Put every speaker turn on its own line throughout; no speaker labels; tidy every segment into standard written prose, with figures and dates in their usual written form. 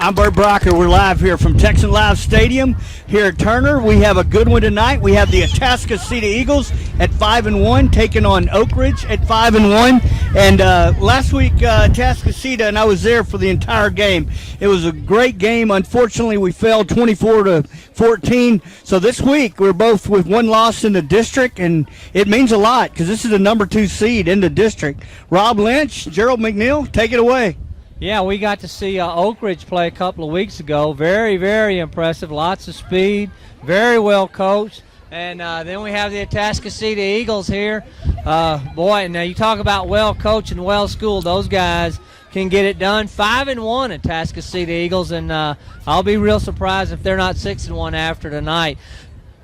I'm Bert Brocker. We're live here from Texan Live Stadium here at Turner. We have a good one tonight. We have the Atascocita Eagles at 5-1 taking on Oak Ridge at 5-1. And last week, Atascocita, and I was there for the entire game. It was a great game. Unfortunately, we fell 24-14. So this week, we're both with one loss in the district, and it means a lot because this is the number 2 seed in the district. Rob Lynch, Gerald McNeil, take it away.
Yeah, we got to see Oak Ridge play a couple of weeks ago. Very, very impressive. Lots of speed. Very well coached. And then we have the Atascocita Eagles here. Boy, now you talk about well coached and well schooled. Those guys can get it done. 5-1 Atascocita Eagles, and I'll be real surprised if they're not 6-1 after tonight.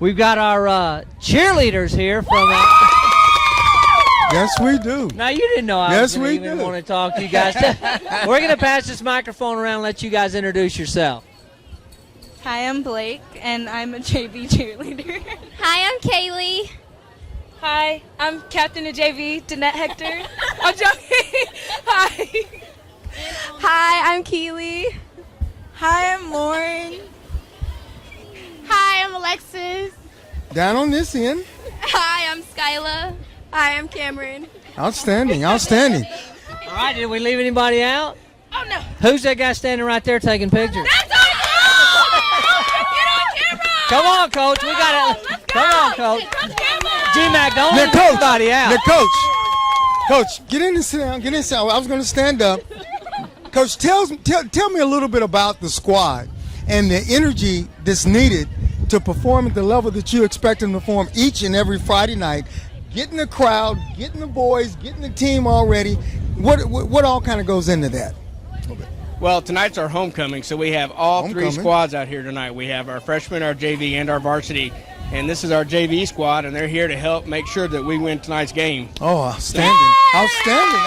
We've got our cheerleaders here from.
Yes, we do.
Now, you didn't know I was going to even want to talk to you guys. We're going to pass this microphone around and let you guys introduce yourself.
Hi, I'm Blake, and I'm a JV cheerleader.
Hi, I'm Kaylee.
Hi, I'm captain of JV, Danette Hector. I'm joking. Hi.
Hi, I'm Keely.
Hi, I'm Lauren.
Hi, I'm Alexis.
Down on this end.
Hi, I'm Skyla. Hi, I'm Cameron.
Outstanding, outstanding.
All right, did we leave anybody out?
Oh, no.
Who's that guy standing right there taking pictures?
That's our goal! Get on camera!
Come on, Coach. We got to. Come on, Coach. G-Mac, don't
Now,
leave
Coach,
anybody out.
Now, Coach, get in and sit down. Get in and sit down. I was going to stand up. Coach, tell me a little bit about the squad and the energy that's needed to perform at the level that you expect them to perform each and every Friday night. Getting the crowd, getting the boys, getting the team all ready. What all kind of goes into that?
Well, tonight's our homecoming, so we have all 3 squads out here tonight. We have our freshmen, our JV, and our varsity. And this is our JV squad, and they're here to help make sure that we win tonight's game.
Oh, outstanding. Yay!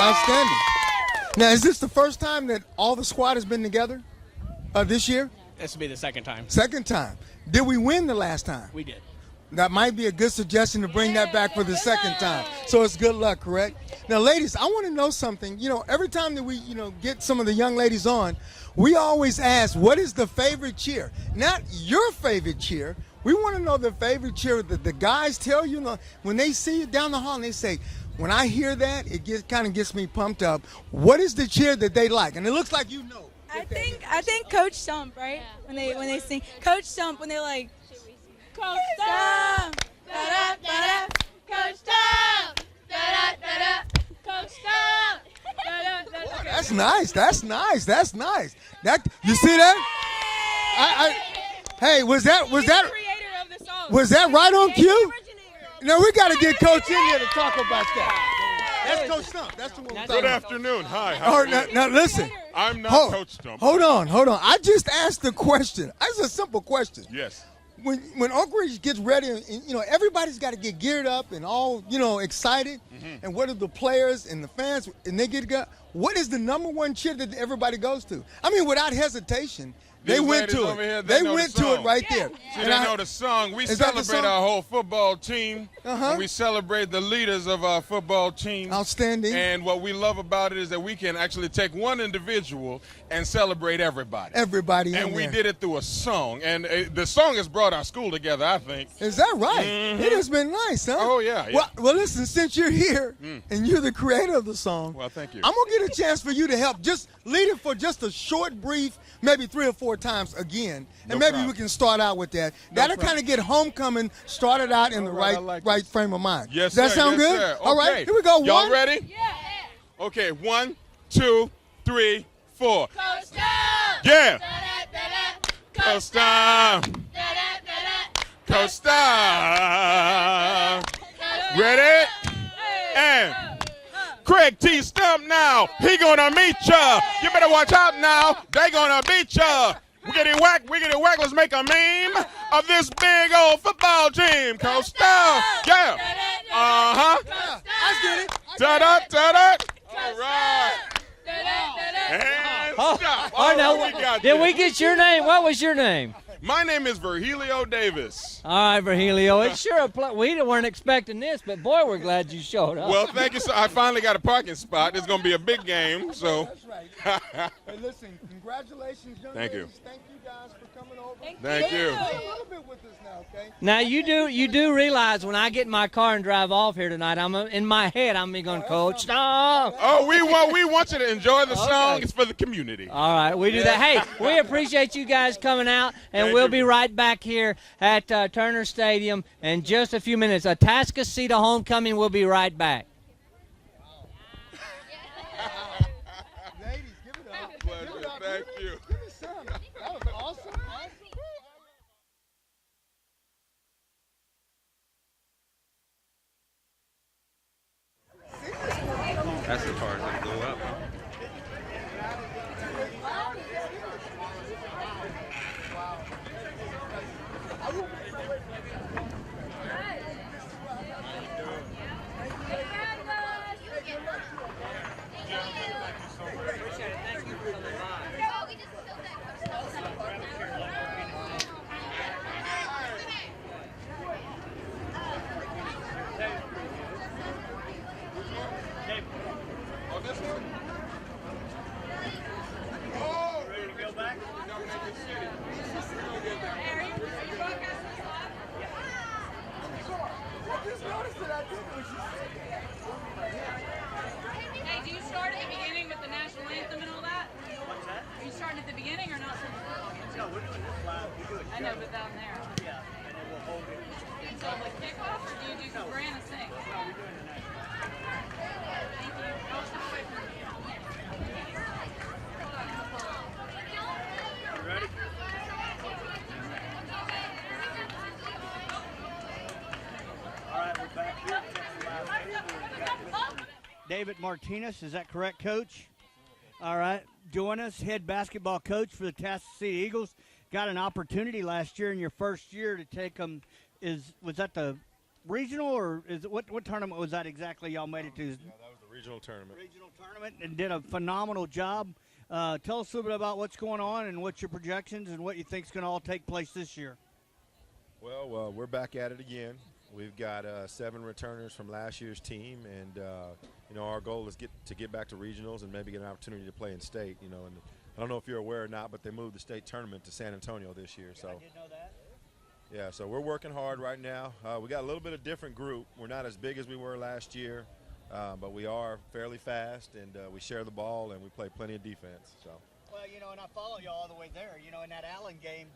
Outstanding. Now, is this the first time that all the squad has been together this year?
This will be the second time.
Second time. Did we win the last time?
We did.
That might be a good suggestion to bring that back for the second time. So it's good luck, correct? Now, ladies, I want to know something. You know, every time that we, get some of the young ladies on, we always ask, what is the favorite cheer? Not your favorite cheer. We want to know the favorite cheer that the guys tell you when they see you down the hall and they say, when I hear that, it kind of gets me pumped up. What is the cheer that they like? And it looks like you know.
I think Coach Stump, right? Yeah. When they sing Coach Stump, when they're like, Coach Stump, da da da, Coach Stump, da da da, Coach Stump, da da da.
That's nice. That you see that? Hey, was that right on cue? No, we got to get Coach in here to talk about that. That's Coach Stump. That's the one we're talking
Good
about.
afternoon. Hi.
All right, now listen.
I'm not Coach Stump.
Hold on. I just asked the question. It's a simple question.
Yes.
When Oak Ridge gets ready, and everybody's got to get geared up and all excited, and what are the players and the fans, and they get go. What is the number one cheer that everybody goes to? I mean, without hesitation, they went to it. They went to it right there.
See, they know the song. We celebrate our whole football team. And we celebrate the leaders of our football team.
Outstanding.
And what we love about it is that we can actually take one individual and celebrate everybody.
And
we did it through a song. And the song has brought our school together, I think.
Is that right? It has been nice, huh?
Oh, yeah.
Well, listen, since you're here and you're the creator of the song,
well, thank you.
I'm going to get a chance for you to help. Just lead it for just a short, brief, maybe 3 or 4 times again, and maybe we can start out with that. That'll kind of get homecoming started out in the right frame of mind.
Yes,
Does that sound good?
Sir.
All right, here we go.
Y'all ready? Yeah. Okay, 1, 2, 3, 4.
Coach Stump.
Yeah.
Coach
Stump. Coach Stump. Ready? And Craig T. Stump now. He gonna meet ya. You better watch out now. They gonna beat ya. We getting whack. Let's make a meme of this big old football team. Coach Stump. Yeah.
I get it.
Da-da. All right. And stop.
Did we get your name? What was your name?
My name is Virgilio Davis.
All right, Virgilio. It's sure we weren't expecting this, but boy, we're glad you showed up.
Well, thank you. So I finally got a parking spot. It's going to be a big game. So.
That's right. Hey, listen, congratulations, young
Thank
ladies.
you.
Thank you guys for coming over.
Thank you.
Stay a little bit with us now, okay?
Now you do realize when I get in my car and drive off here tonight, I'm in my head I'm going, Coach, stop.
Oh, we want you to enjoy the song. It's for the community.
All right, we do that. Hey, we appreciate you guys coming out, and we'll be right back here at Turner Stadium in just a few minutes. Atascocita homecoming. We'll be right back.
Ladies, give it up.
Pleasure. Thank you.
Give me some. That was awesome.
That's the part that go up.
Hey, do you start at the beginning with the national anthem and all that? What's that? Are you starting at the beginning or not?
No, we're doing this live. We do it.
I know, but down there.
Yeah, and then we'll hold it.
So like kickoff, or do you do Sabrina sing?
No, we're doing the national.
Thank you. I'll step away from you.
You ready? All right, we're back here. David Martinez, is that correct, Coach? All right, join us, head basketball coach for the Atascocita Eagles. Got an opportunity last year in your first year to take them. Was that the regional, or is it what tournament was that exactly? Y'all made it to?
Yeah, that was the regional tournament.
Regional tournament, and did a phenomenal job. Tell us a little bit about what's going on and what's your projections and what you think is going to all take place this year.
Well, we're back at it again. We've got 7 returners from last year's team, and our goal is to get back to regionals and maybe get an opportunity to play in state. And I don't know if you're aware or not, but they moved the state tournament to San Antonio this year. So
I did know that.
Yeah, so we're working hard right now. We got a little bit of different group. We're not as big as we were last year, but we are fairly fast, and we share the ball, and we play plenty of defense. So.
Well, and I follow you all the way there. In that Allen game,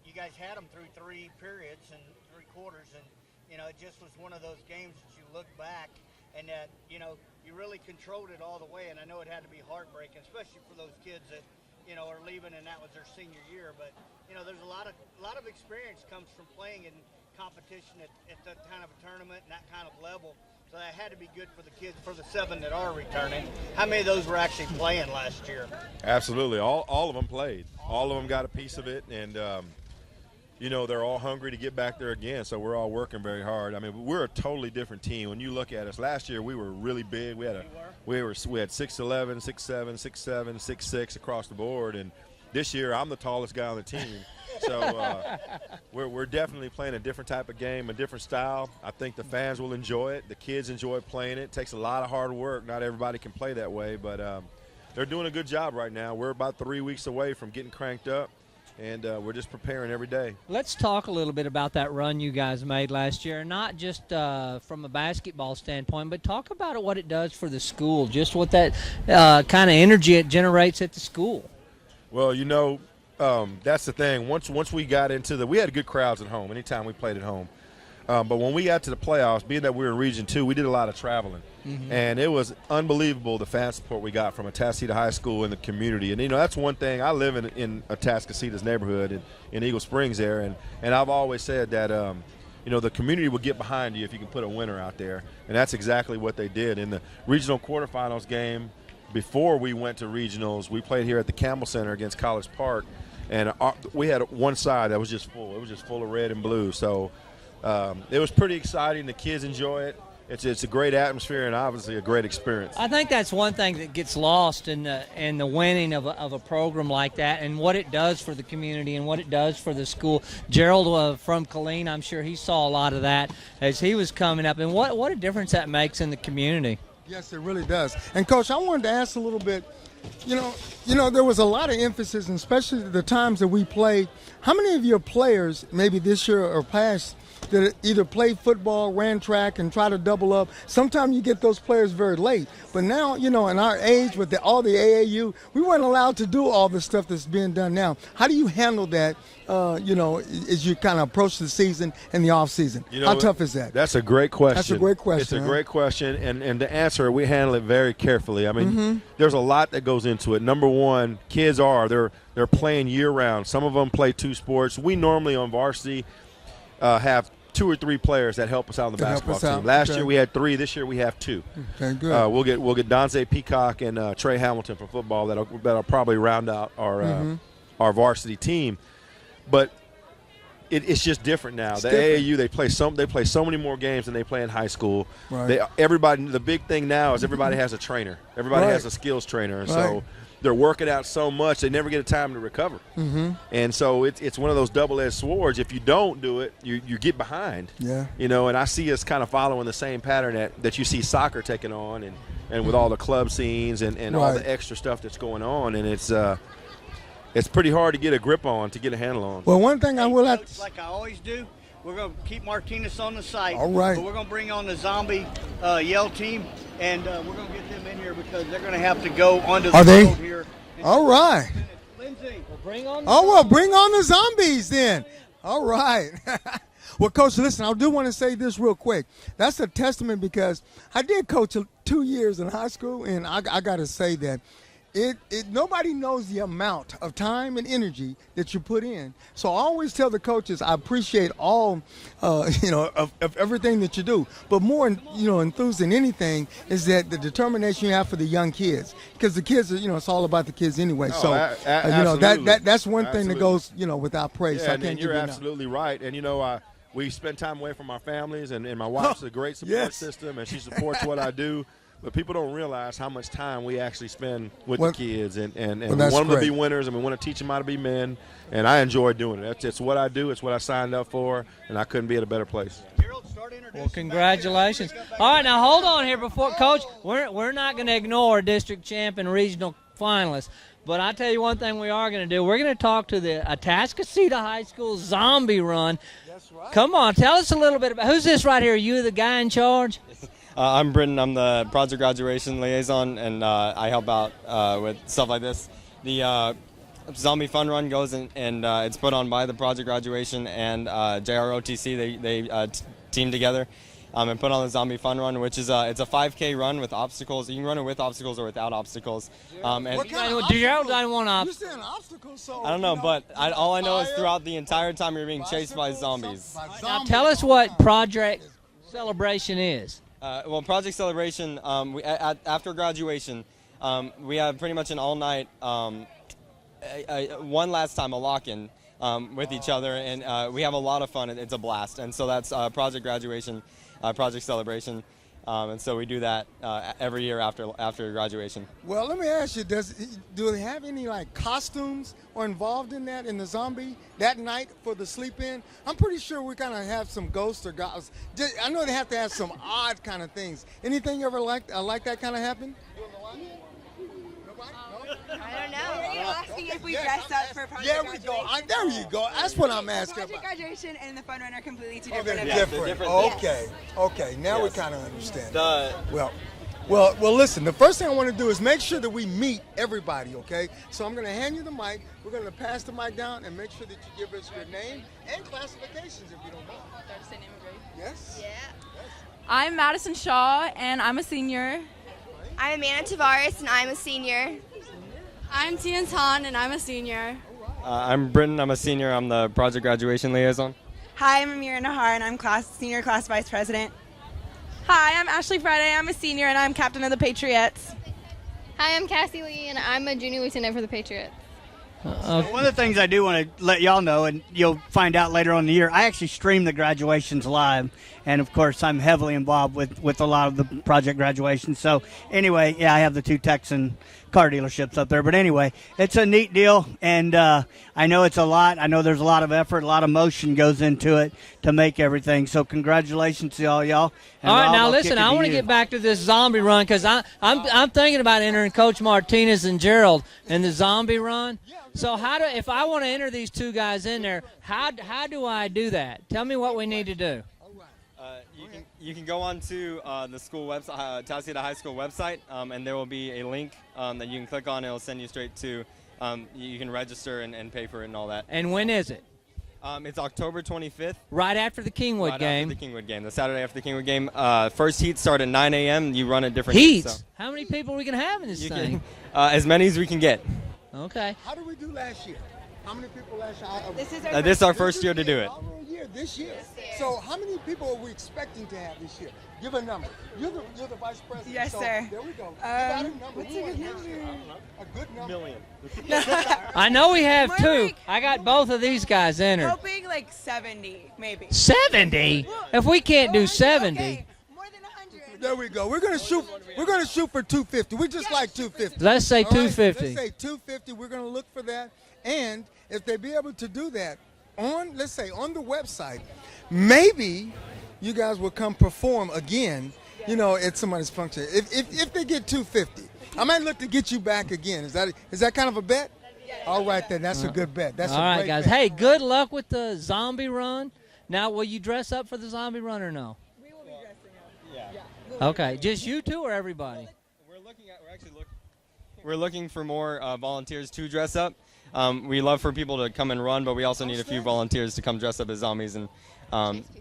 you guys had them through 3 periods and 3 quarters, and it just was one of those games that you look back and that you really controlled it all the way. And I know it had to be heartbreaking, especially for those kids that are leaving and that was their senior year. But there's a lot of experience comes from playing in competition at that kind of a tournament and that kind of level. So that had to be good for the kids, for the 7 that are returning. How many of those were actually playing last year?
Absolutely, all of them played. All of them got a piece of it, and they're all hungry to get back there again. So we're all working very hard. I mean, we're a totally different team. When you look at us, last year we were really big. We had 6'11", 6'7", 6'7", 6'6" across the board, and this year I'm the tallest guy on the team. So we're definitely playing a different type of game, a different style. I think the fans will enjoy it. The kids enjoy playing it. It takes a lot of hard work. Not everybody can play that way, but they're doing a good job right now. We're about 3 weeks away from getting cranked up, and we're just preparing every day.
Let's talk a little bit about that run you guys made last year, not just from a basketball standpoint, but talk about what it does for the school, just what that kind of energy it generates at the school.
Well, that's the thing. Once we got into we had good crowds at home anytime we played at home. But when we got to the playoffs, being that we were in Region 2, we did a lot of traveling. Mm-hmm. And it was unbelievable the fan support we got from Atascocita High School and the community. And, that's one thing. I live in Atascocita's neighborhood in Eagle Springs there. And I've always said that, the community will get behind you if you can put a winner out there. And that's exactly what they did. In the regional quarterfinals game, before we went to regionals, we played here at the Campbell Center against College Park. And we had one side that was just full. It was just full of red and blue. So it was pretty exciting. The kids enjoy it. it's a great atmosphere and obviously a great experience.
I think that's one thing that gets lost in the winning of a program like that, and what it does for the community and what it does for the school. Gerald from Killeen, I'm sure he saw a lot of that as he was coming up, and what a difference that makes in the community.
Yes, it really does. And Coach, I wanted to ask a little bit. You know, there was a lot of emphasis, and especially the times that we played. How many of your players, maybe this year or past, that either played football, ran track, and try to double up? Sometimes you get those players very late. But now, you know, in our age with all the AAU, we weren't allowed to do all the stuff that's being done now. How do you handle that, you know, as you kind of approach the season and the off season?
You know,
how tough is that?
That's a great question.
That's a great question.
It's a great question, and to answer it, we handle it very carefully. I mean, there's a lot that goes into it. Number one, kids they're playing year-round. Some of them play 2 sports. We normally on varsity have 2 or 3 players that help us out on the basketball team. Last year we had 3. This year we have 2.
Okay, good.
We'll get Donze Peacock and Trey Hamilton from football that'll probably round out our varsity team. But it's just different now. The AAU they play so many more games than they play in high school.
Right.
The big thing now is everybody has a trainer. Everybody has a skills trainer, and so they're working out so much they never get a time to recover. And so it's one of those double-edged swords. If you don't do it, you get behind.
Yeah.
You know, and I see us kind of following the same pattern that you see soccer taking on, and with all the club scenes and all the extra stuff that's going on, and it's pretty hard to get a grip on, to get a handle on.
Well, one thing I will have to,
like I always do, we're going to keep Martinez on the site.
All right.
But we're going to bring on the Zombie Yell team, and we're going to get them in here because they're going to have to go onto the field here.
All right.
Lindsay,
Bring on
bring on the Zombies then. All right. Well, Coach, listen, I do want to say this real quick. That's a testament because I did coach 2 years in high school, and I got to say that nobody knows the amount of time and energy that you put in. So I always tell the coaches I appreciate all, of everything that you do. But more, enthused than anything is that the determination you have for the young kids, because the kids are, it's all about the kids anyway. That's one thing that goes, without praise.
Yeah,
so I can't
and you're
give you
absolutely right. And we spend time away from our families, and my wife's a great support system, and she supports what I do. But people don't realize how much time we actually spend with the kids, and we want them to be winners, and we want to teach them how to be men, and I enjoy doing it. It's what I do. It's what I signed up for, and I couldn't be at a better place.
Well, congratulations. All right, now hold on here before, Coach. We're not going to ignore district champ and regional finalists, but I tell you one thing we are going to do. We're going to talk to the Atascocita High School Zombie Run. That's right. Come on, tell us a little bit about who's this right here. Are you the guy in charge?
I'm Britton. I'm the project graduation liaison, and I help out with stuff like this. The Zombie Fun Run goes and it's put on by the project graduation and JROTC. They team together and put on the Zombie Fun Run, which is it's a 5K run with obstacles. You can run it with obstacles or without obstacles.
What kind of
obstacles?
You're saying obstacles, so
I don't know, but all I know is throughout the entire time you're being chased by zombies.
Now tell us what Project Celebration is.
Well, Project Celebration, after graduation, we have pretty much an all-night, one last time, a lock-in with each other, and we have a lot of fun. It's a blast, and so that's Project Graduation, Project Celebration, and so we do that every year after graduation.
Well, let me ask you, do they have any costumes or involved in that in the Zombie that night for the sleep-in? I'm pretty sure we kind of have some ghosts or gods. I know they have to have some odd kind of things. Anything ever like that kind of happen?
I don't know. Are you asking if we dress up for Project
There we go. There you go. That's what I'm asking
Project
about.
Graduation and the Fun Run are completely two
Oh,
different
they're
events.
different. Okay. Okay. Now we kind of understand. Well, listen, the first thing I want to do is make sure that we meet everybody, okay? So I'm going to hand you the mic. We're going to pass the mic down and make sure that you give us your name and classifications if you don't mind. Yes?
Yeah.
I'm Madison Shaw, and I'm a senior.
I'm Amanda Tavares, and I'm a senior.
I'm Tian Tan, and I'm a senior.
I'm Britton. I'm a senior. I'm the project graduation liaison.
Hi, I'm Amira Nahar, and I'm senior class vice president.
Hi, I'm Ashley Friday. I'm a senior, and I'm captain of the Patriots.
Hi, I'm Cassie Lee, and I'm a junior lieutenant for the Patriots.
One of the things I do want to let y'all know, and you'll find out later on in the year, I actually stream the graduations live. And, of course, I'm heavily involved with a lot of the project graduations. So, anyway, yeah, I have the 2 Texan car dealerships up there. But, anyway, it's a neat deal, and I know it's a lot. I know there's a lot of effort, a lot of motion goes into it to make everything. So, congratulations to all y'all. And
all right,
Rob,
now
I'll
listen,
kick it
I want to
you.
get back to this zombie run because I'm thinking about entering Coach Martinez and Gerald in the zombie run. So if I want to enter these 2 guys in there, how do I do that? Tell me what we need to do.
You can go on to the school website, Atascocita High School website, and there will be a link that you can click on. It'll send you straight to, you can register and pay for it and all that.
And when is it?
It's October 25th.
Right after the Kingwood game.
After the Kingwood game, the Saturday after the Kingwood game. First heat start at 9 a.m. You run at different
heats.
So.
How many people are we going to have in this thing?
As many as we can get.
Okay.
How did we do last year? How many people last year?
This is our first year to do it.
This year. So how many people are we expecting to have this year? Give a number. You're the vice president.
Yes,
so
sir.
There we go. You got a number.
What's a good number?
A good number.
Million.
I know we have
More
2.
like-
I got both of these guys entered.
Hoping like 70, maybe.
70? If we can't do 70.
Okay. More than 100.
There we go. We're gonna shoot for 250. We just like 250.
Let's say
All right?
250.
Let's say 250. We're gonna look for that. And if they be able to do that on, let's say, on the website, maybe you guys will come perform again, at somebody's function. If they get 250, I might look to get you back again. Is that kind of a bet? All right, then. That's a good bet. That's
all
a
right,
great
guys.
bet.
Hey, good luck with the zombie run. Now, will you dress up for the zombie run or no?
We will be dressing up.
Yeah.
Okay, just you 2 or everybody?
We're looking for more volunteers to dress up. We love for people to come and run, but we also need a few volunteers to come dress up as zombies and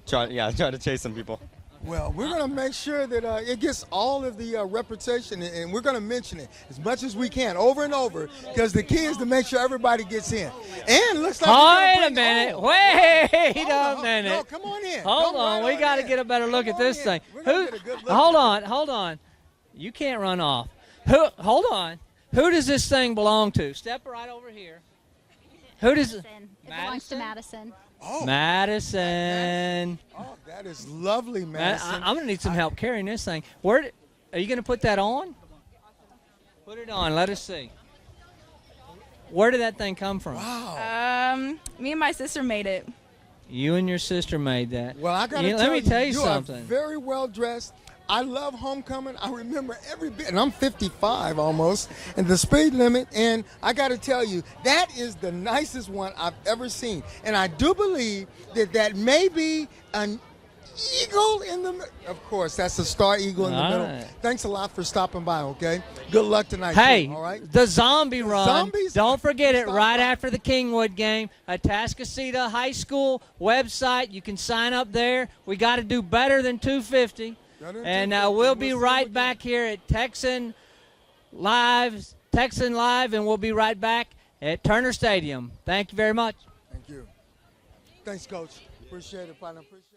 try to chase some people.
Well, we're going to make sure that it gets all of the reputation, and we're going to mention it as much as we can, over and over, because the key is to make sure everybody gets in. And looks like
Wait a minute. Wait a minute.
No, come on in.
Hold
Come
on.
right
We got to
in.
get a better look
Come
at this
on
thing.
in. We're gonna get a good look
Hold
at it.
on. You can't run off. Hold on. Who does this thing belong to? Step right over here. Who does it?
It belongs to Madison.
Oh,
Madison.
oh, that is lovely, Madison.
I'm going to need some help carrying this thing. Are you going to put that on? Put it on. Let us see. Where did that thing come from?
Wow.
Me and my sister made it.
You and your sister made that.
Well, I got to
Let me tell you
you
something.
are very well dressed. I love homecoming. I remember every bit, and I'm 55 almost, and the speed limit. And I got to tell you, that is the nicest one I've ever seen. And I do believe that may be an eagle in the middle. Of course, that's a star eagle in the
All
middle.
right.
Thanks a lot for stopping by, okay? Good luck tonight.
Hey,
too, all right?
the zombie run.
Zombies?
Don't forget it
Stop
right
by.
after the Kingwood game. Atascocita High School website. You can sign up there. We got to do better than 250. And we'll be right back here at Texan Live, and we'll be right back at Turner Stadium. Thank you very much.
Thank you. Thanks, Coach. Appreciate it, partner. Appreciate it.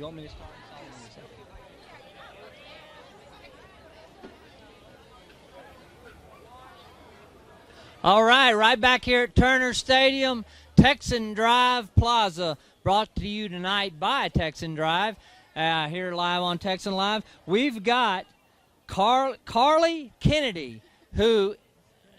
You want me to start? All right back here at Turner Stadium, Texan Drive Plaza, brought to you tonight by Texan Drive, here live on Texan Live. We've got Carly Kennedy, who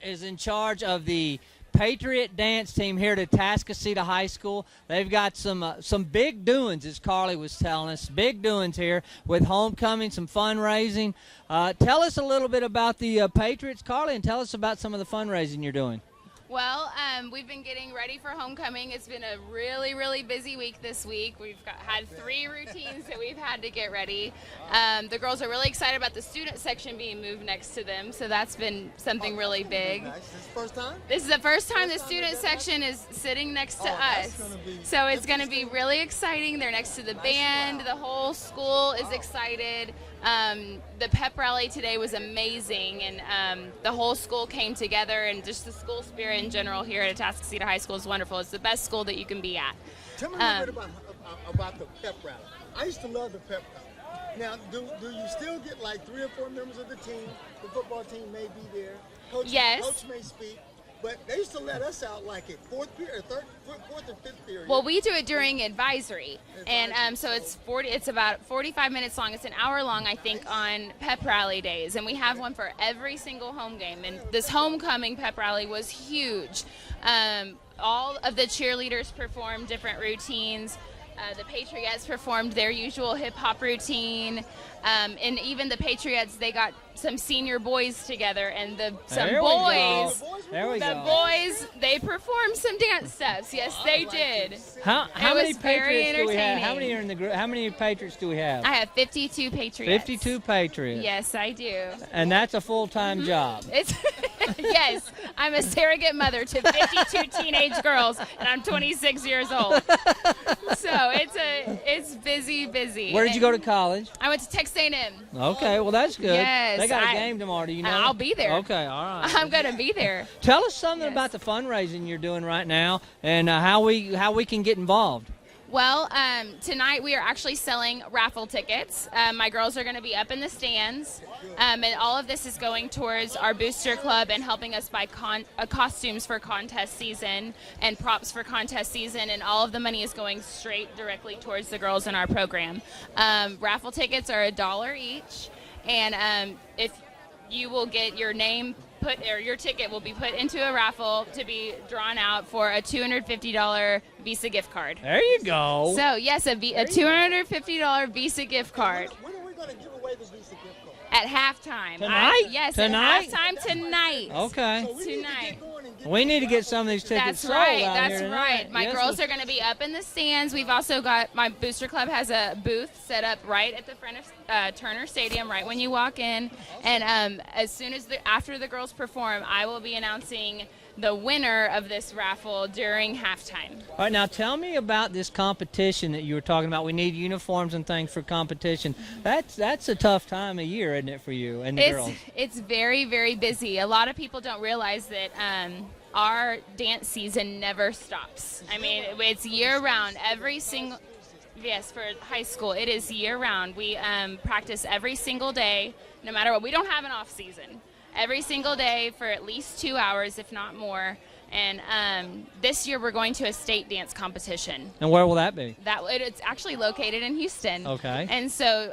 is in charge of the Patriot dance team here at Atascocita High School. They've got some big doings, as Carly was telling us, big doings here with homecoming, some fundraising. Tell us a little bit about the Patriots, Carly, and tell us about some of the fundraising you're doing.
Well, we've been getting ready for homecoming. It's been a really, really busy week this week. We've had 3 routines that we've had to get ready. The girls are really excited about the student section being moved next to them, so that's been something really big.
Nice. This is the first time?
This is the first time the student section is sitting next to us. So it's going to be really exciting. They're next to the band. The whole school is excited. The pep rally today was amazing, and the whole school came together, and just the school spirit in general here at Atascocita High School is wonderful. It's the best school that you can be at.
Tell me a little bit about the pep rally. I used to love the pep rally. Now, do you still get like 3 or 4 members of the team? The football team may be there. Coach may speak. But they used to let us out like at fourth or fifth period.
Well, we do it during advisory, and so it's about 45 minutes long. It's an hour long, I think, on pep rally days, and we have one for every single home game. And this homecoming pep rally was huge. All of the cheerleaders performed different routines. The Patriots performed their usual hip-hop routine, and even the Patriots, they got some senior boys together, and the boys, they performed some dance steps. Yes, they did.
How many Patriots do we have? How many are in the group? How many Patriots do we have?
I have 52 Patriots.
52 Patriots.
Yes, I do.
And that's a full-time job.
It's yes, I'm a surrogate mother to 52 teenage girls, and I'm 26 years old. So it's busy.
Where did you go to college?
I went to Texas A&M.
Okay, well that's good.
Yes,
they got a game tomorrow. Do you know?
I'll be there.
Okay, all right.
I'm gonna be there.
Tell us something about the fundraising you're doing right now, and how we can get involved.
Well, tonight we are actually selling raffle tickets. My girls are going to be up in the stands, and all of this is going towards our booster club and helping us buy costumes for contest season and props for contest season, and all of the money is going straight directly towards the girls in our program. Raffle tickets are $1 each, and if you will get your name your ticket will be put into a raffle to be drawn out for a $250 Visa gift card.
There you go.
So yes, a $250 Visa gift card.
When are we going to give away the Visa gift card?
At halftime.
Tonight?
Yes,
tonight?
At halftime tonight.
Okay.
So
tonight.
We need to get some of these tickets sold out here
That's
tonight.
right. My girls are going to be up in the stands. We've also got my booster club has a booth set up right at the front of Turner Stadium, right when you walk in. And as soon as after the girls perform, I will be announcing the winner of this raffle during halftime.
All right, now tell me about this competition that you were talking about. We need uniforms and things for competition. That's a tough time of year, isn't it, for you and the girls?
It's very, very busy. A lot of people don't realize that our dance season never stops. I mean, it's year-round. Yes, for high school, it is year-round. We practice every single day, no matter what. We don't have an off-season. Every single day for at least 2 hours, if not more. And this year we're going to a state dance competition.
And where will that be?
It's actually located in Houston.
Okay.
And so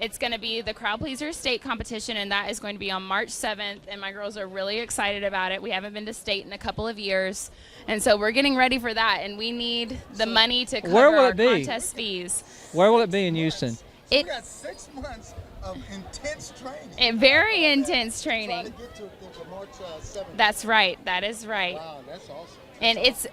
it's going to be the Crowd Pleaser State competition, and that is going to be on March 7th. And my girls are really excited about it. We haven't been to state in a couple of years. And so we're getting ready for that, and we need the money to cover our contest fees.
Where will it be in Houston?
We got 6 months of intense training.
Very intense training.
Try to get to March 7th.
That's right. That is right.
Wow, that's awesome.
And it's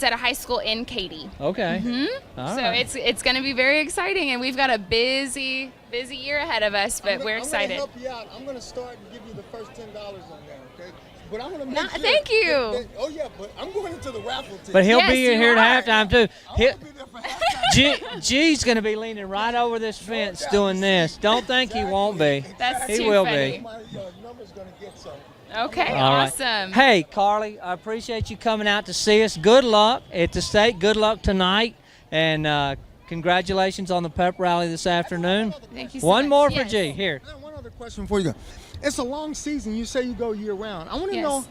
at a high school in Katy.
Okay.
Mm-hmm. So it's going to be very exciting, and we've got a busy year ahead of us, but we're excited.
I'm going to help you out. I'm going to start and give you the first $10 on there, okay? But I'm going to make sure.
Thank you.
Oh yeah, but I'm going into the raffle ticket.
But he'll be here at halftime too.
I'm going to be there for halftime.
G's going to be leaning right over this fence doing this. Don't think he won't be.
That's
he
too
will
funny.
be.
My number's going to get some.
Okay,
All right.
awesome.
Hey, Carly, I appreciate you coming out to see us. Good luck at the state. Good luck tonight. And congratulations on the pep rally this afternoon.
Thank you so
One
much.
more
Yes.
for G. Here.
One other question before you go. It's a long season. You say you go year round. I want to
Yes.
know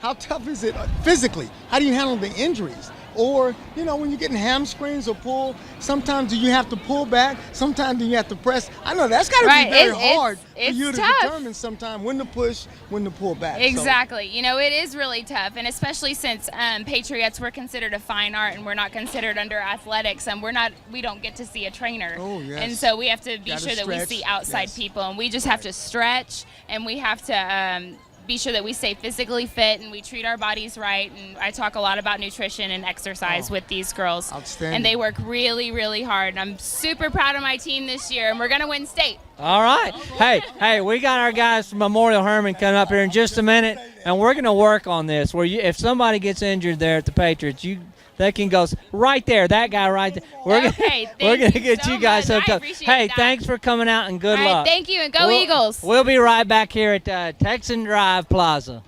how tough is it physically? How do you handle the injuries? Or, when you're getting hamstrings or pull, sometimes do you have to pull back? Sometimes do you have to press? I know that's got to
Right.
be very
It's-
hard
it's
for you to
tough.
determine sometimes when to push, when to pull back. So-
Exactly. It is really tough, and especially since Patriots, we're considered a fine art, and we're not considered under athletics, and we don't get to see a trainer.
Oh, yes.
And so we have to be
Gotta
sure that we
stretch.
see outside
Yes.
people, and we just have to stretch, and we have to be sure that we stay physically fit and we treat our bodies right. And I talk a lot about nutrition and exercise with these girls.
Outstanding.
And they work really, really hard. And I'm super proud of my team this year, and we're going to win state.
All right. Hey, we got our guys from Memorial Herman coming up here in just a minute, and we're going to work on this. If somebody gets injured there at the Patriots, they can go right there. That guy right there. We're going to get you guys hooked up. Hey, thanks for coming out and good
All right,
luck.
thank you, and go Eagles.
We'll be right back here at Texan Drive Plaza.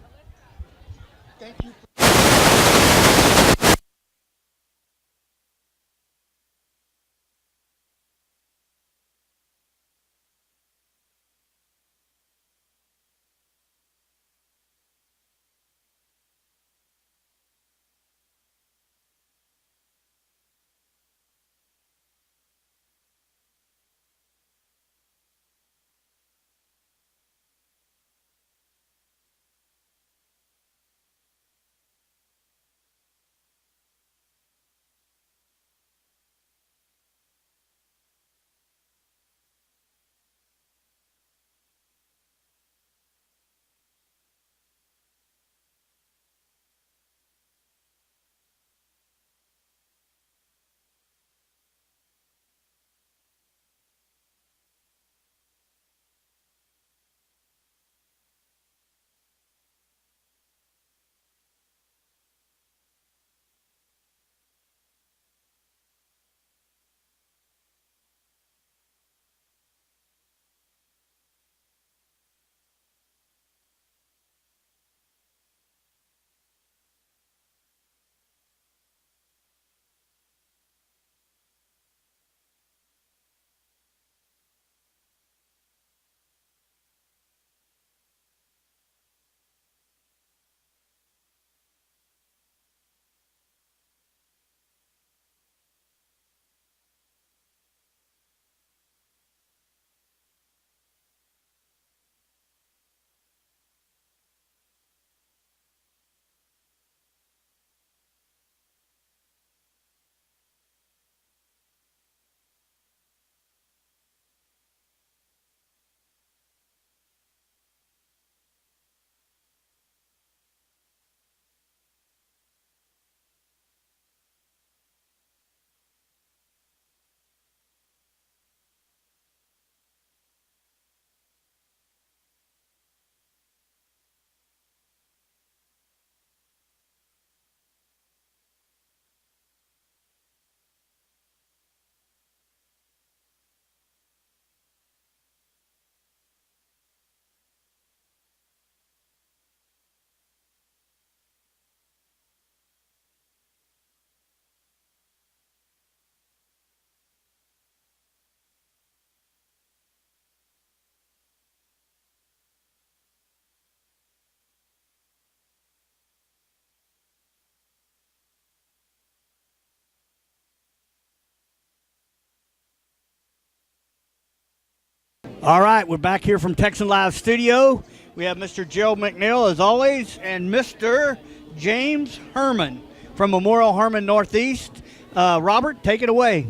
All right, we're back here from Texan Live Studio. We have Mr. Gerald McNeil, as always, and Mr. James Herman from Memorial Herman Northeast. Robert, take it away.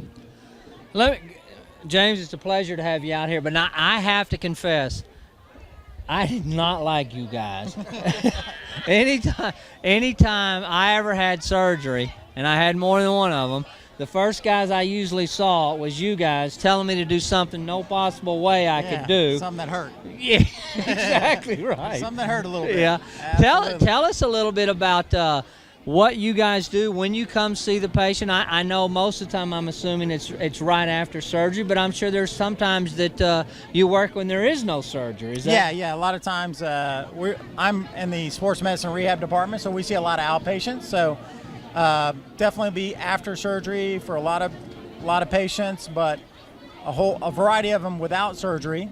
James, it's a pleasure to have you out here, but now I have to confess, I did not like you guys. Anytime I ever had surgery, and I had more than one of them, the first guys I usually saw was you guys telling me to do something no possible way I could do.
Something that hurt.
Yeah, exactly right.
Something that hurt a little bit.
Yeah. Tell us a little bit about what you guys do when you come see the patient. I know most of the time I'm assuming it's right after surgery, but I'm sure there's sometimes that you work when there is no surgery. Is that?
Yeah. A lot of times I'm in the sports medicine rehab department, so we see a lot of outpatients. So definitely be after surgery for a lot of lot of patients, but a variety of them without surgery.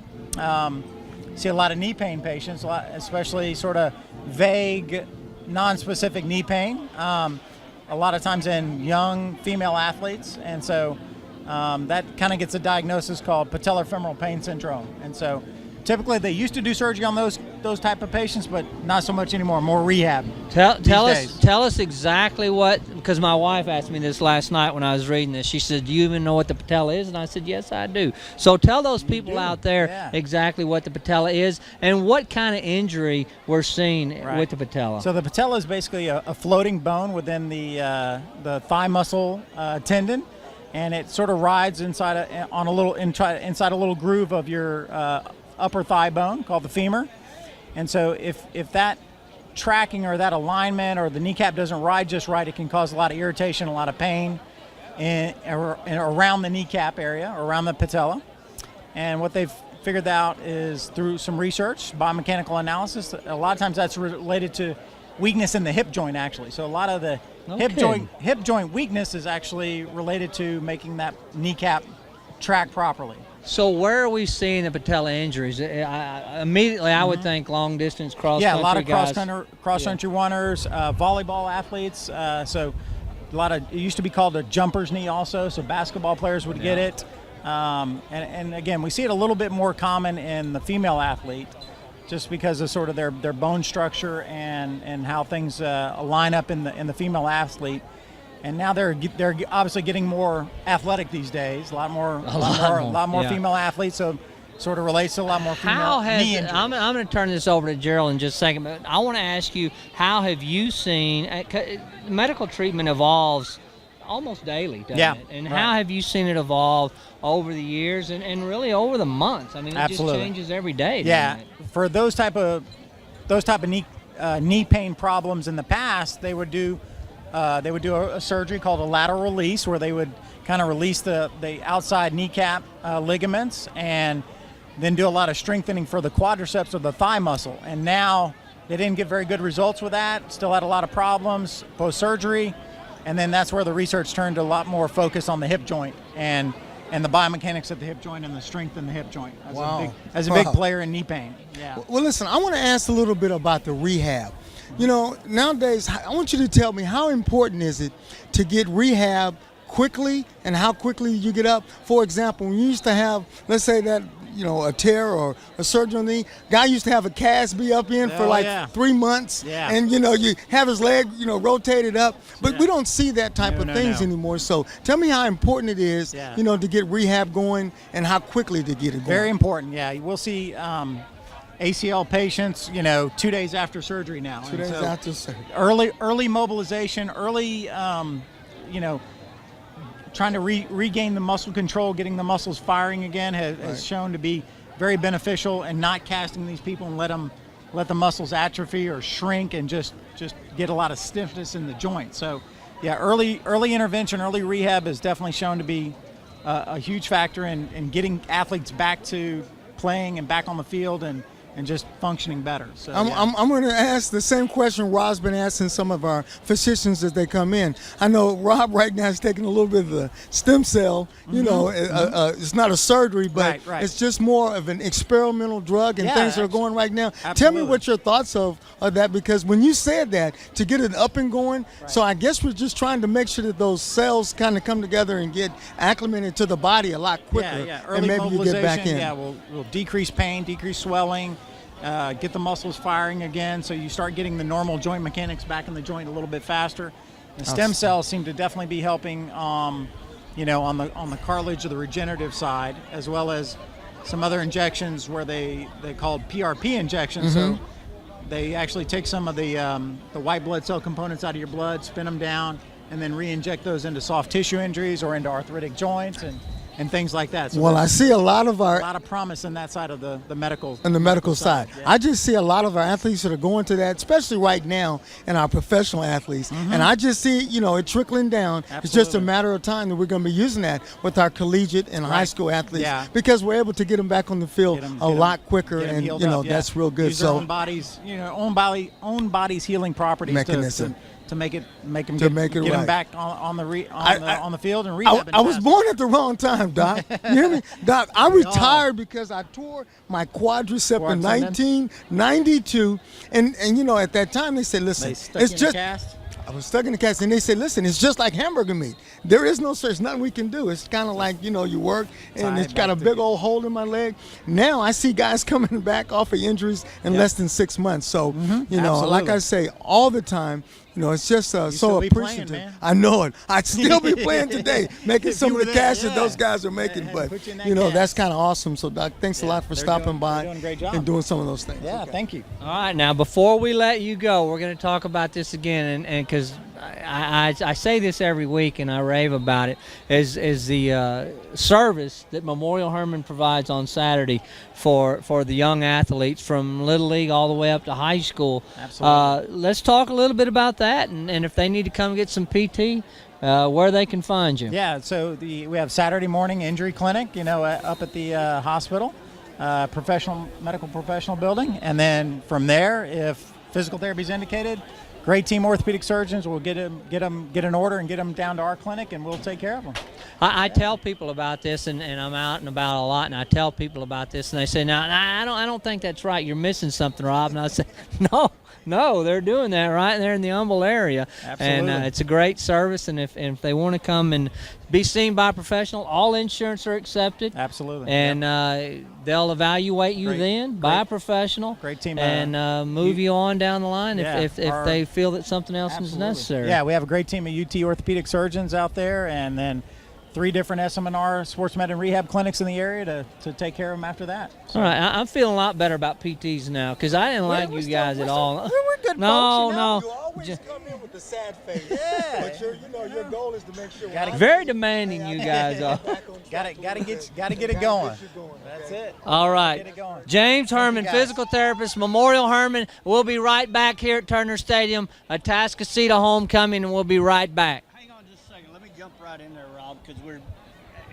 See a lot of knee pain patients, especially sort of vague, non-specific knee pain. A lot of times in young female athletes, and so that kind of gets a diagnosis called patellofemoral pain syndrome. And so typically they used to do surgery on those type of patients, but not so much anymore. More rehab.
Tell us exactly what, because my wife asked me this last night when I was reading this. She said, "Do you even know what the patella is?" And I said, "Yes, I do." So tell those people out there exactly what the patella is and what kind of injury we're seeing with the patella.
So the patella is basically a floating bone within the thigh muscle tendon, and it sort of rides inside a little groove of your upper thigh bone called the femur. And so if that tracking or that alignment or the kneecap doesn't ride just right, it can cause a lot of irritation, a lot of pain around the kneecap area, around the patella. And what they've figured out is through some research, biomechanical analysis, a lot of times that's related to weakness in the hip joint, actually. So a lot of the hip joint weakness is actually related to making that kneecap track properly.
So where are we seeing the patella injuries? Immediately, I would think long distance cross country
guys. Yeah, a lot of cross country runners, volleyball athletes. So a lot of, it used to be called a jumper's knee also. So basketball players would get it. And again, we see it a little bit more common in the female athlete, just because of sort of their bone structure and how things line up in the female athlete. And now they're obviously getting more athletic these days. A lot more female athletes. So sort of relates to a lot more female knee injuries.
I'm going to turn this over to Gerald in just a second, but I want to ask you, how have you seen medical treatment evolves almost daily, doesn't it? And how have you seen it evolve over the years and really over the months? I mean, it just changes every day.
Yeah, for those type of knee pain problems in the past, they would do a surgery called a lateral release, where they would kind of release the outside kneecap ligaments and then do a lot of strengthening for the quadriceps or the thigh muscle. And now they didn't get very good results with that, still had a lot of problems post-surgery. And then that's where the research turned to a lot more focus on the hip joint and the biomechanics of the hip joint and the strength in the hip joint as a big player in knee pain. Yeah.
Well, listen, I want to ask a little bit about the rehab. You know, nowadays, I want you to tell me, how important is it to get rehab quickly and how quickly you get up? For example, when you used to have, let's say that, you know, a tear or a surgery on the knee, guy used to have a cast be up in for 3 months.
Yeah.
And, you know, you have his leg, you know, rotated up. But we don't see that type of things anymore. So tell me how important it is, you know, to get rehab going and how quickly to get it going.
Very important, yeah. We'll see ACL patients, you know, 2 days after surgery now.
2 days after surgery.
Early mobilization, you know, trying to regain the muscle control, getting the muscles firing again has shown to be very beneficial, and not casting these people and let the muscles atrophy or shrink and just get a lot of stiffness in the joint. So, yeah, early intervention, early rehab is definitely shown to be a huge factor in getting athletes back to playing and back on the field and just functioning better. So
I'm going to ask the same question Rob's been asking some of our physicians as they come in. I know Rob right now is taking a little bit of the stem cell. You know, it's not a surgery, but it's just more of an experimental drug and things that are going right now.
Absolutely.
Tell me what your thoughts of that, because when you said that, to get it up and going, so I guess we're just trying to make sure that those cells kind of come together and get acclimated to the body a lot quicker.
Early
and maybe you get back in.
Yeah, we'll decrease pain, decrease swelling, get the muscles firing again, so you start getting the normal joint mechanics back in the joint a little bit faster. The stem cells seem to definitely be helping, you know, on the cartilage of the regenerative side, as well as some other injections where they called PRP injections. So they actually take some of the white blood cell components out of your blood, spin them down, and then re-inject those into soft tissue injuries or into arthritic joints and things like that. So
well, I see a lot of
promise in that side of the medical.
On the medical side. Yeah. I just see a lot of our athletes that are going to that, especially right now in our professional athletes. And I just see, you know, it trickling down. Absolutely. It's just a matter of time that we're going to be using that with our collegiate and high school athletes because we're able to get them back on the field a lot quicker, and you know that's real good.
Use their own bodies, you know, own body's healing properties to make them
To
get
make it
them
right.
back on the field and rehab.
I was born at the wrong time, Doc. You hear me? Doc, I retired because I tore my quadricep in 1992. And at that time they said, listen, it's just. I was stuck in the cast, and they said, listen, it's just like hamburger meat. There is there's nothing we can do. It's kind of like, you work, and it's got a big old hole in my leg. Now I see guys coming back off of injuries in less than 6 months. So, like I say, all the time, it's just so appreciative.
Playing, man.
I know it. I'd still be playing today, making some of the cash that those guys are making. But, that's kind of awesome. So, Doc, thanks a lot for stopping by and doing some of those things.
Yeah, thank you.
All right, now before we let you go, we're going to talk about this again, and because I say this every week and I rave about it, is the service that Memorial Hermann provides on Saturday for the young athletes from Little League all the way up to high school.
Absolutely.
Let's talk a little bit about that, and if they need to come get some PT, where they can find you.
Yeah, so we have Saturday morning injury clinic, up at the hospital, medical professional building, and then from there, if physical therapy is indicated, great team orthopedic surgeons will get an order and get them down to our clinic, and we'll take care of them.
I tell people about this, and I'm out and about a lot, and I tell people about this, and they say, "No, I don't think that's right. You're missing something, Rob." And I say, "No, they're doing that right there in the Humble area."
Absolutely.
And it's a great service, and if they want to come and be seen by a professional, all insurance are accepted.
Absolutely.
And they'll evaluate you by a professional.
Great team.
And move you on down the line if they feel that something else is necessary.
Yeah, we have a great team of UT orthopedic surgeons out there, and then 3 different SM&R sports med and rehab clinics in the area to take care of them after that. So.
All right, I'm feeling a lot better about PTs now because I didn't like you guys at all.
We're good
no,
folks,
no.
You always come in with the sad face. Yeah. But your goal is to make sure.
Very demanding, you guys are.
Gotta get it going. That's it.
All right. James Herman, physical therapist, Memorial Hermann. We'll be right back here at Turner Stadium, Atascocita homecoming, and we'll be right back.
Hang on just a second. Let me jump right in there, Rob, because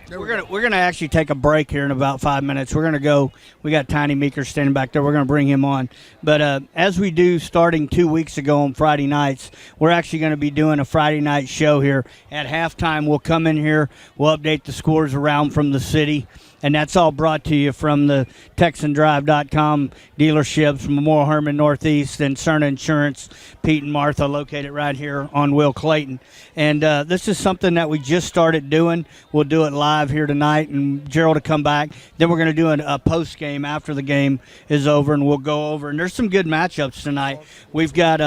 we're gonna actually take a break here in about 5 minutes. We're gonna go. We got Tiny Meeker standing back there. We're gonna bring him on. But as we do starting 2 weeks ago on Friday nights, we're actually gonna be doing a Friday night show here at halftime. We'll come in here. We'll update the scores around from the city. And that's all brought to you from the TexanDrive.com dealerships, Memorial Hermann Northeast, and Cerna Insurance, Pete and Martha, located right here on Will Clayton. And this is something that we just started doing. We'll do it live here tonight, and Gerald will come back. Then we're going to do a post-game after the game is over, and we'll go over. And there's some good matchups tonight. We've got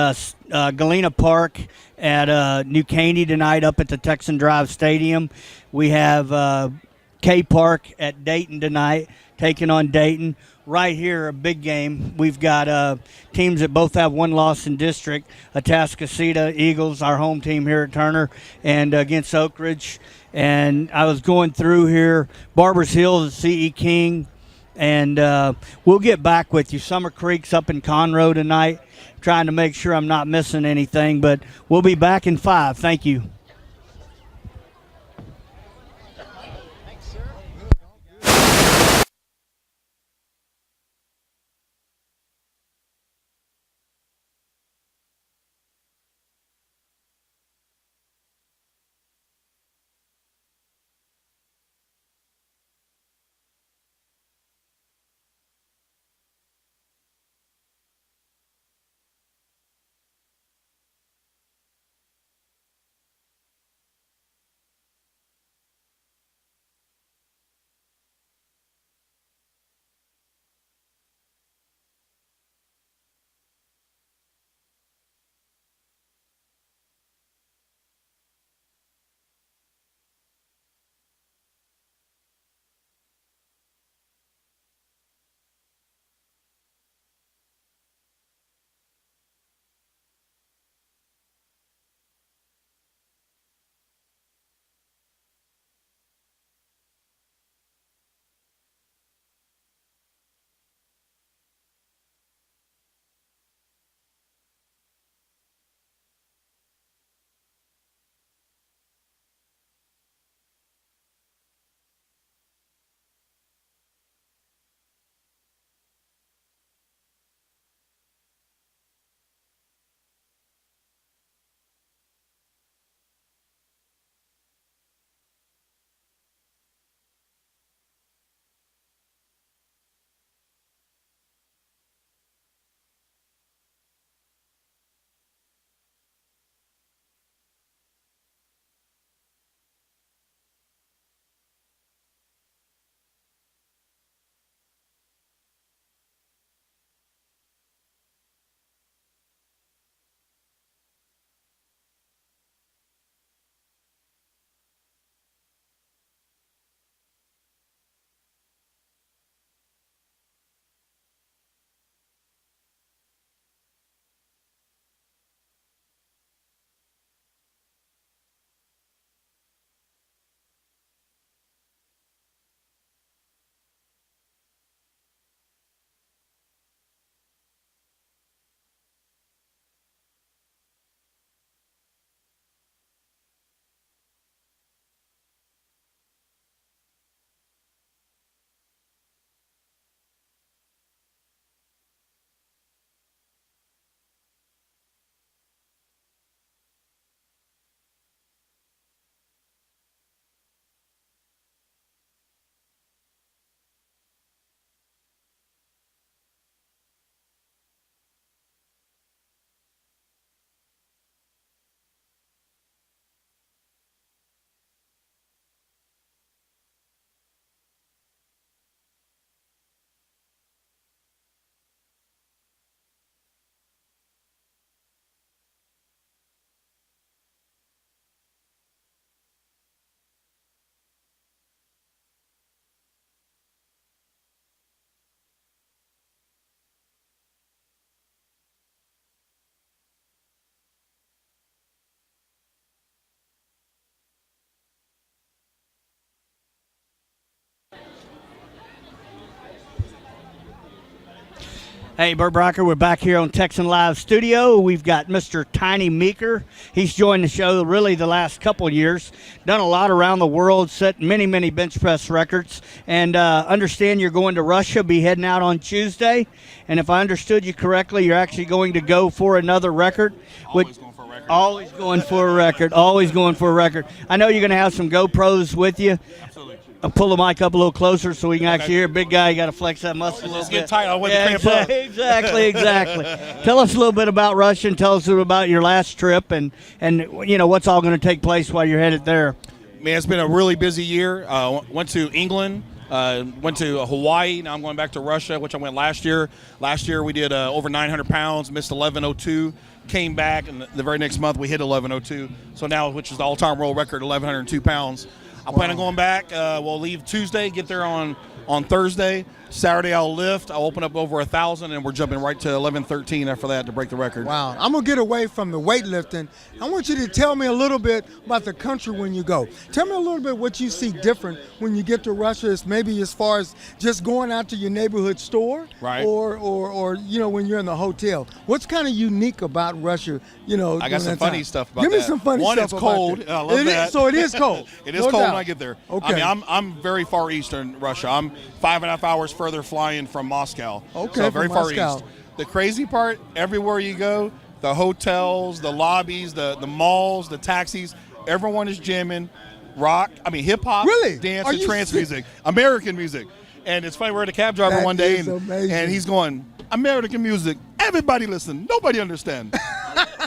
Galena Park at New Caney tonight up at the Texan Drive Stadium. We have K Park at Dayton tonight, taking on Dayton. Right here, a big game. We've got teams that both have one loss in district. Atascocita Eagles, our home team here at Turner, and against Oak Ridge. And I was going through here. Barbers Hill is C.E. King. And we'll get back with you. Summer Creek's up in Conroe tonight, trying to make sure I'm not missing anything. But we'll be back in 5. Thank you. Hey, Bert Brocker, we're back here on Texan Live Studio. We've got Mr. Tiny Meeker. He's joined the show really the last couple of years, done a lot around the world, set many, many bench press records, and understand you're going to Russia, be heading out on Tuesday. And if I understood you correctly, you're actually going to go for another record.
Always going for a record.
Always going for a record. Always going for a record. I know you're going to have some GoPros with you.
Absolutely.
I'll pull the mic up a little closer so we can actually hear. Big guy, you got to flex that muscle a little bit.
Get tight. I wasn't paying for
Exactly. Tell us a little bit about Russia and tell us a little about your last trip and you know what's all going to take place while you're headed there.
Man, it's been a really busy year. Went to England, went to Hawaii. Now I'm going back to Russia, which I went last year. Last year we did over 900 pounds, missed 1102. Came back, and the very next month we hit 1102. So now, which is the all-time world record, 1102 pounds. I plan on going back. We'll leave Tuesday, get there on Thursday. Saturday I'll lift. I'll open up over 1,000, and we're jumping right to 1113 after that to break the record.
Wow. I'm going to get away from the weightlifting. I want you to tell me a little bit about the country when you go. Tell me a little bit what you see different when you get to Russia, maybe as far as just going out to your neighborhood store,
right?
Or you know, when you're in the hotel. What's kind of unique about Russia, you know?
I got some funny stuff about
that. Give me
that.
some funny
stuff.
One,
it's cold. I love that.
So it is cold.
It is cold when I get there.
Okay.
I mean, I'm very far east in Russia. I'm 5.5 hours further flying from Moscow.
Okay,
so very far
Moscow.
east. The crazy part, everywhere you go, the hotels, the lobbies, the malls, the taxis, everyone is jamming rock, hip hop,
really?
Dance, and trance music, American music. And it's funny, we're at a cab driver one day, and he's going, American music, everybody listen, nobody understand.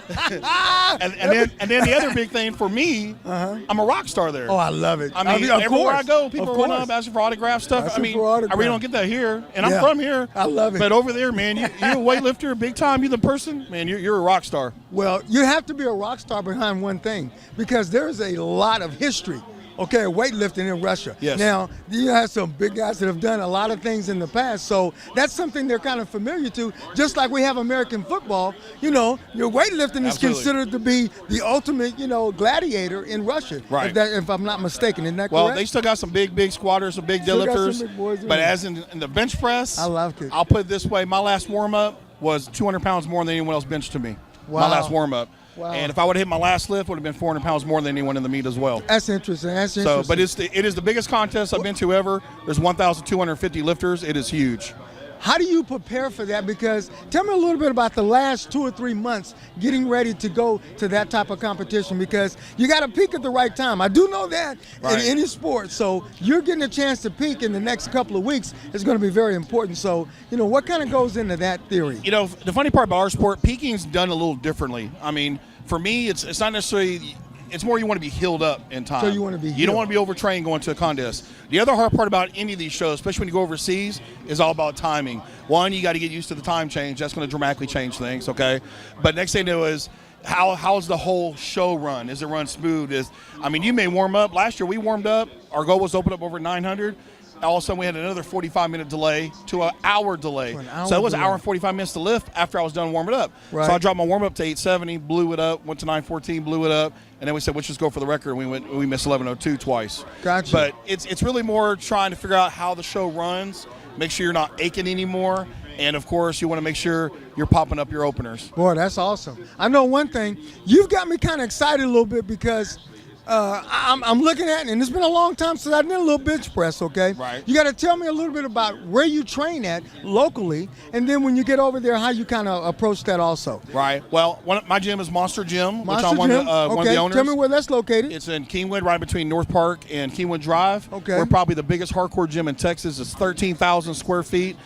and then the other big thing for me, I'm a rock star there.
Oh, I love it.
I mean, everywhere I go, people are running up asking for autograph stuff.
I
really don't get that here, and I'm from here.
I love it.
But over there, man, you're a weightlifter, big time. You're the person, man. You're a rock star.
Well, you have to be a rock star behind one thing because there's a lot of history. Okay, weightlifting in Russia.
Yes.
Now, you have some big guys that have done a lot of things in the past, so that's something they're kind of familiar to. Just like we have American football, you know, your weightlifting is considered to be the ultimate, you know, gladiator in Russia.
Right.
If I'm not mistaken, isn't that
well,
correct?
They still got some big squatters, some big deadlifters. But as in the bench press,
I love it.
I'll put it this way: my last warm up was 200 pounds more than anyone else benched to me.
Wow.
My last warm up.
Wow.
And if I would have hit my last lift, would have been 400 pounds more than anyone in the meet as well.
That's interesting.
So, but it is the biggest contest I've been to ever. There's 1,250 lifters. It is huge.
How do you prepare for that? Because tell me a little bit about the last 2 or 3 months getting ready to go to that type of competition, because you got to peak at the right time. I do know that in any sport. So you're getting a chance to peak in the next couple of weeks is going to be very important. So, you know, what kind of goes into that theory?
You know, the funny part about our sport, peaking's done a little differently. I mean, for me, it's not necessarily. It's more you want to be healed up in time.
So you want to be healed.
You don't want to be overtrained going to a contest. The other hard part about any of these shows, especially when you go overseas, is all about timing. One, you got to get used to the time change. That's going to dramatically change things, okay? But next thing to know is how's the whole show run? Is it run smooth? You may warm up. Last year we warmed up. Our goal was to open up over 900. All of a sudden we had another 45-minute delay to an hour delay. So it was an hour and 45 minutes to lift after I was done warming up.
Right.
So I dropped my warm up to 870, blew it up, went to 914, blew it up, and then we said, let's just go for the record. We missed 1102 twice.
Gotcha.
But it's really more trying to figure out how the show runs, make sure you're not aching anymore, and of course you want to make sure you're popping up your openers.
Boy, that's awesome. I know one thing. You've got me kind of excited a little bit because I'm looking at it, and it's been a long time since I did a little bench press, okay?
Right.
You got to tell me a little bit about where you train at locally, and then when you get over there, how you kind of approach that also.
Right. Well, my gym is Monster Gym,
Monster
which I'm one
Gym?
of the owners.
Tell me where that's located.
It's in Keenwood, right between North Park and Keenwood Drive.
Okay.
We're probably the biggest hardcore gym in Texas. It's 13,000 square feet.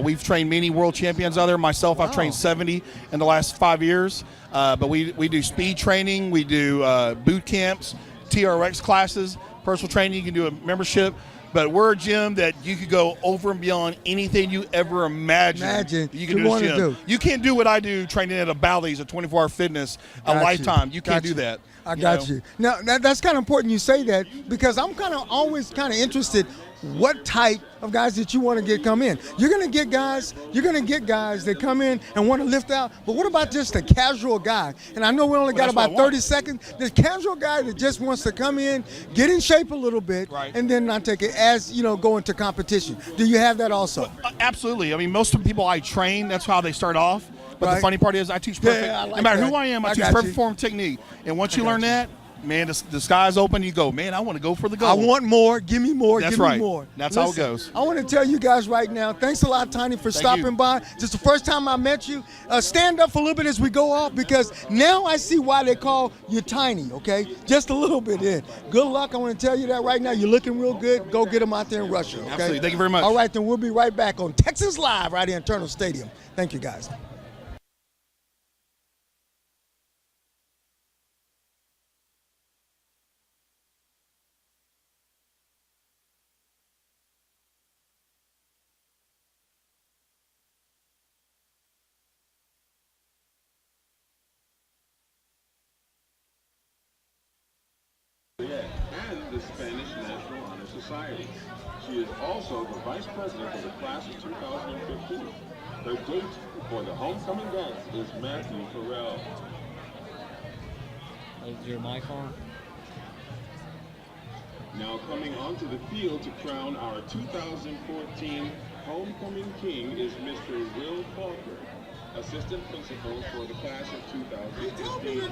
We've trained many world champions out there. Myself, I've trained 70 in the last 5 years. But we do speed training. We do boot camps, TRX classes, personal training. You can do a membership. But we're a gym that you could go over and beyond anything you ever imagine. You can do this gym. You can't do what I do training at a Bally's, a 24-hour fitness, a lifetime. You can't do that.
I got you. Now, that's kind of important you say that, because I'm kind of always kind of interested what type of guys that you want to get come in. You're gonna get guys that come in and want to lift out. But what about just a casual guy? And I know we only got about 30 seconds. The casual guy that just wants to come in, get in shape a little bit, and then not take it as go into competition. Do you have that also?
Absolutely. I mean, most of the people I train, that's how they start off. But the funny part is, I teach perfect.
I like
no matter
that.
who I am, I teach
got
perfect
you.
form technique. And once you learn that, man, the sky's open. You go, man, I want to go for the goal.
I want more. Give me more.
That's
give
right.
me more.
That's how it goes.
I want to tell you guys right now, thanks a lot, Tiny, for stopping by. Just the first time I met you. Stand up for a little bit as we go off, because now I see why they call you Tiny, okay? Just a little bit in. Good luck. I want to tell you that right now. You're looking real good. Go get them out there in Russia, okay?
Absolutely. Thank you very much.
All right, then we'll be right back on Texas Live right here in Turner Stadium. Thank you, guys.
And the Spanish National Honor Society. She is also the Vice President of the class of 2015. Her date for the homecoming dance is Matthew Farrell.
Is your mic on?
Now coming onto the field to crown our 2014 homecoming king is Mr. Will Falker, Assistant Principal for the class of 2015.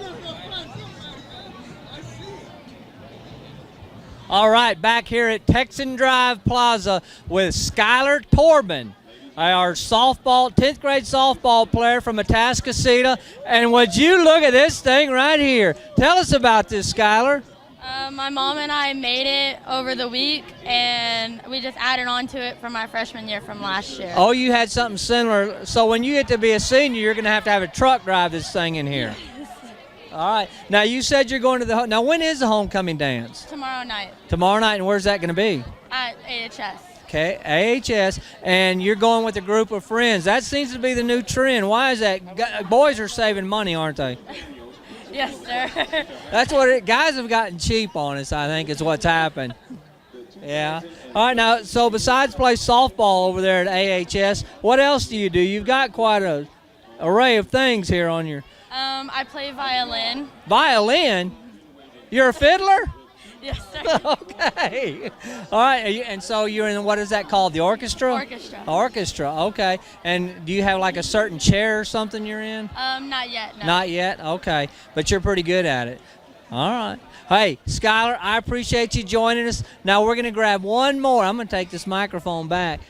All right, back here at Texan Drive Plaza with Skylar Torban, our 10th grade softball player from Atascocita. And would you look at this thing right here? Tell us about this, Skylar.
My mom and I made it over the week, and we just added on to it for my freshman year from last year.
Oh, you had something similar. So when you get to be a senior, you're going to have a truck drive this thing in here. All right. Now, you said you're going to now, when is the homecoming dance?
Tomorrow night.
Tomorrow night, and where's that going to be?
At AHS.
Okay, AHS, and you're going with a group of friends. That seems to be the new trend. Why is that? Boys are saving money, aren't they?
Yes, sir.
That's what guys have gotten cheap on us, I think, is what's happened. Yeah. All right, now, so besides play softball over there at AHS, what else do you do? You've got quite a array of things here on your...
I play violin.
Violin? You're a fiddler?
Yes, sir.
Okay. All right, and so you're in, what is that called, the orchestra?
Orchestra.
Orchestra, okay. And do you have like a certain chair or something you're in?
Not yet, no.
Not yet? Okay. But you're pretty good at it. All right. Hey, Skylar, I appreciate you joining us. Now we're going to grab one more. I'm going to take this microphone back.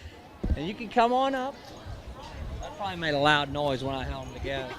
And you can come on up. That probably made a loud noise when I held them together.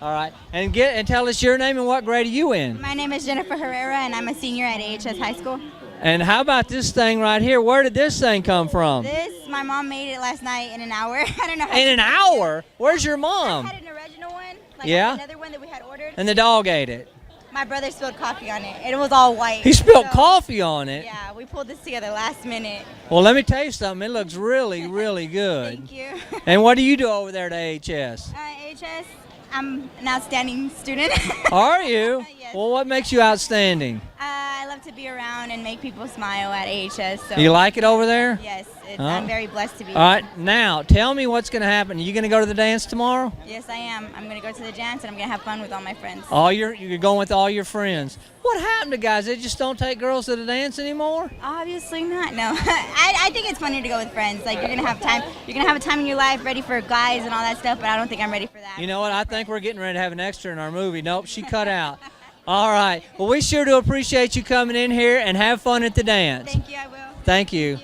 All right, and tell us your name and what grade are you in?
My name is Jennifer Herrera, and I'm a senior at AHS High School.
And how about this thing right here? Where did this thing come from?
My mom made it last night in an hour. I don't know how.
In an hour? Where's your mom?
I had an original one,
Yeah?
another one that we had ordered.
And the dog ate it.
My brother spilled coffee on it. It was all white.
He spilled coffee on it?
Yeah, we pulled this together last minute.
Well, let me tell you something. It looks really, really good.
Thank you.
And what do you do over there at AHS?
AHS, I'm an outstanding student.
Are you?
Yes.
Well, what makes you outstanding?
I love to be around and make people smile at AHS. So.
You like it over there?
Yes, I'm very blessed to be
All right, now tell me what's going to happen. Are you going to go to the dance tomorrow?
Yes, I am. I'm going to go to the dance, and I'm going to have fun with all my friends.
You're going with all your friends. What happened to guys? They just don't take girls to the dance anymore?
Obviously not, no. I think it's funny to go with friends. Like, you're going to have time. You're going to have a time in your life ready for guys and all that stuff, but I don't think I'm ready for that.
You know what? I think we're getting ready to have an extra in our movie. Nope, she cut out. All right. Well, we sure do appreciate you coming in here, and have fun at the dance.
Thank you, I will.
Thank you.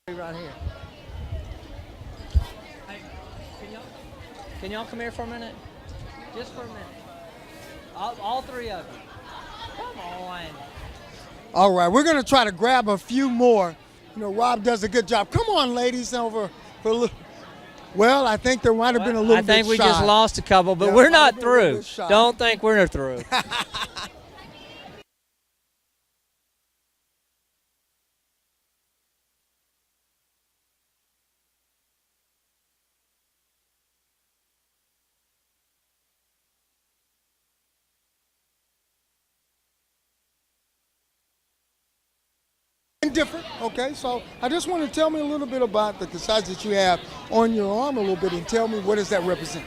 Right here. Hey, can y'all come here for a minute? Just for a minute. All three of you. Come on.
All right, we're going to try to grab a few more. You know, Rob does a good job. Come on, ladies, over for a little. Well, I think there might have been a little bit
I think we
shy.
just lost a couple, but
Yeah,
we're
might have
not
been a little
through.
bit shy.
Don't think we're through.
different, okay? So I just want to tell me a little bit about the size that you have on your arm a little bit and tell me what does that represent?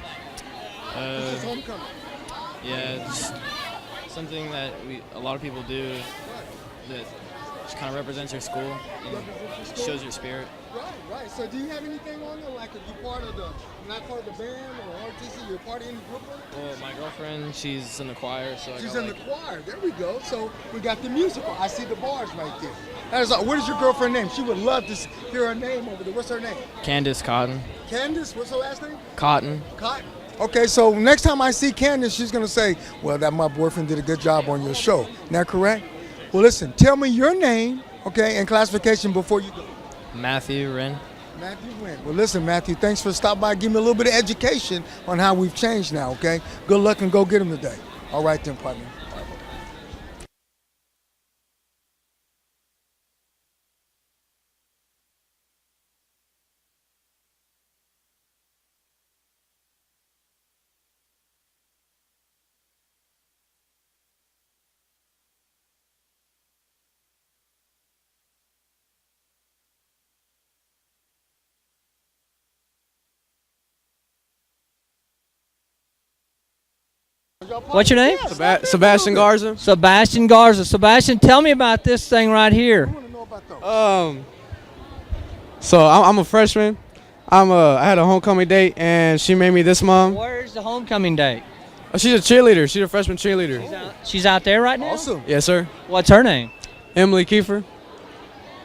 This is homecoming.
Yeah, just something that a lot of people do that just kind of represents your school and shows your spirit.
Right. So do you have anything on there? Like, are you part of not part of the band or RTC? You're part of any group?
Well, my girlfriend, she's in the choir, so
she's in the choir. There we go. So we got the musical. I see the bars right there. That is, what is your girlfriend's name? She would love to hear her name over there. What's her name?
Candace Cotton.
Candace? What's her last name?
Cotton.
Cotton. Okay, so next time I see Candace, she's going to say, well, that my boyfriend did a good job on your show. Isn't that correct? Well, listen, tell me your name, okay, and classification before you go.
Matthew Wren.
Matthew Wren. Well, listen, Matthew, thanks for stopping by. Give me a little bit of education on how we've changed now, okay? Good luck and go get them today. All right then, partner.
What's your name?
Sebastian Garza.
Sebastian Garza. Sebastian, tell me about this thing right here.
So I'm a freshman. I had a homecoming date, and she made me this mom.
Where's the homecoming date?
Oh, she's a cheerleader. She's a freshman cheerleader.
She's out there right now?
Awesome.
Yes, sir.
What's her name?
Emily Kiefer.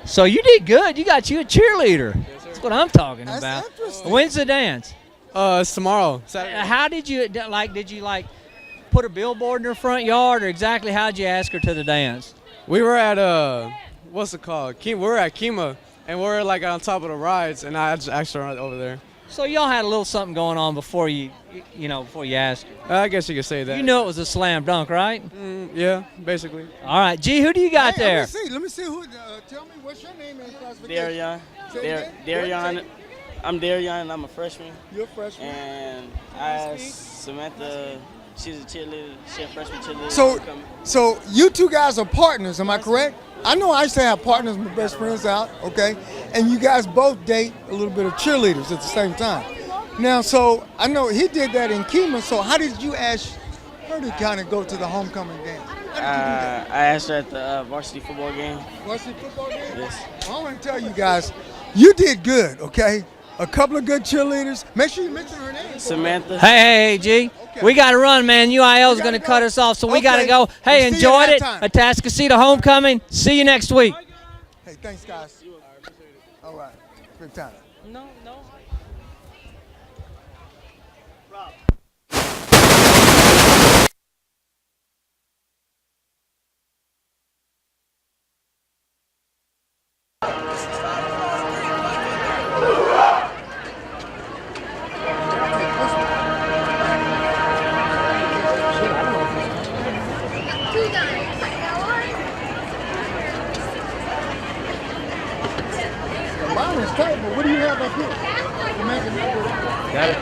So you did good. You got you a cheerleader. That's what I'm talking about. When's the dance?
It's tomorrow. Saturday.
How did you put a billboard in her front yard, or exactly how did you ask her to the dance?
We were at what's it called? We're at Kima, and we're like on top of the rides, and I just asked her over there.
So y'all had a little something going on before you asked her.
I guess you could say that.
You knew it was a slam dunk, right?
Yeah, basically.
All right, G, who do you got there?
Let me see who. Tell me what's your name and classification.
Darion. I'm Darion, and I'm a freshman.
You're a freshman.
And I asked Samantha. She's a cheerleader. She's a freshman cheerleader.
So you two guys are partners, am I correct? I know I used to have partners, my best friends out, okay? And you guys both date a little bit of cheerleaders at the same time. Now, so I know he did that in Kima, so how did you ask her to kind of go to the homecoming dance? How did you do that?
I asked her at the varsity football game.
Varsity football game?
Yes.
I want to tell you guys, you did good, okay? A couple of good cheerleaders. Make sure you mention her name.
Samantha.
Hey, G. We got to run, man. UIL is going to cut us off, so we got to go. Hey, enjoyed it. Atascocita homecoming. See you next week.
Hey, thanks, guys. All right. Good time.
No.
Mine is tight, but what do you have up here?
Got it.